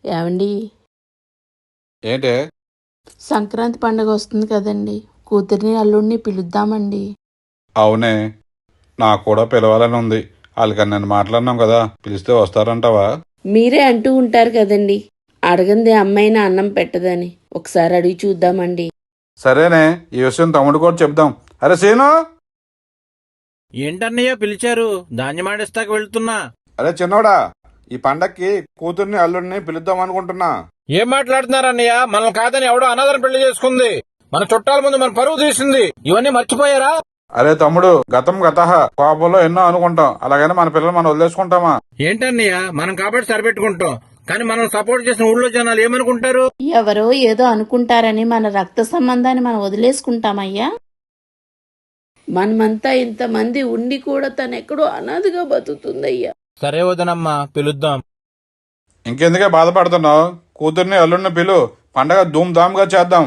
ఏవండి, ఏంటే? సంక్రాంతి పండుగ వస్తుంది కదండి, కూతుర్ని అల్లుడిని పిలుద్దామండి. అవునే, నాకు కూడా పిలవాలని ఉంది. వాళ్ళకని నేను మాట్లాడినాం కదా, పిలిస్తే వస్తారంటావా? మీరే అంటూ ఉంటారు కదండి, అడగందే అమ్మాయినా అన్నం పెట్టదని. ఒకసారి అడిగి చూద్దామండి. సరేనే, ఈ విషయం తమ్ముడు కూడా చెప్దాం. అరే సీను! ఏంటన్నయ్య పిలిచారు? ధాన్యమాడిస్తాకి వెళ్తున్నా. అరే చిన్నోడా, ఈ పండక్కి కూతుర్ని అల్లుడిని పిలుద్దాం అనుకుంటున్నా. ఏం మాట్లాడుతున్నారన్నయ్య? మనల్ని కాదని ఎవడో అనాథరం పెళ్లి చేసుకుంది. మన చుట్టాల ముందు మన పరువు తీసింది. ఇవన్నీ మర్చిపోయారా? అరే తమ్ముడు, గతం గతహ. కోపంలో ఎన్నో అనుకుంటాం, అలాగని మన పిల్లలు మనం వదిలేసుకుంటామా? ఏంటన్నయ్య, మనం కాబట్టి సరిపెట్టుకుంటాం, కానీ మనం సపోర్ట్ చేసిన ఊళ్ళో జనాలు ఏమనుకుంటారు? ఎవరో ఏదో అనుకుంటారని మన రక్త సంబంధాన్ని మనం వదిలేసుకుంటామయ్యా? మనమంతా ఇంతమంది ఉండి కూడా తనెక్కడో అనాథగా బతుకుతుందయ్యా. సరే వదనమ్మా, పిలుద్దాం. ఇంకెందుకే బాధపడుతున్నావు? కూతుర్ని అల్లుడిని పిలు, పండగ ధూమ్ ధామ్ గా చేద్దాం.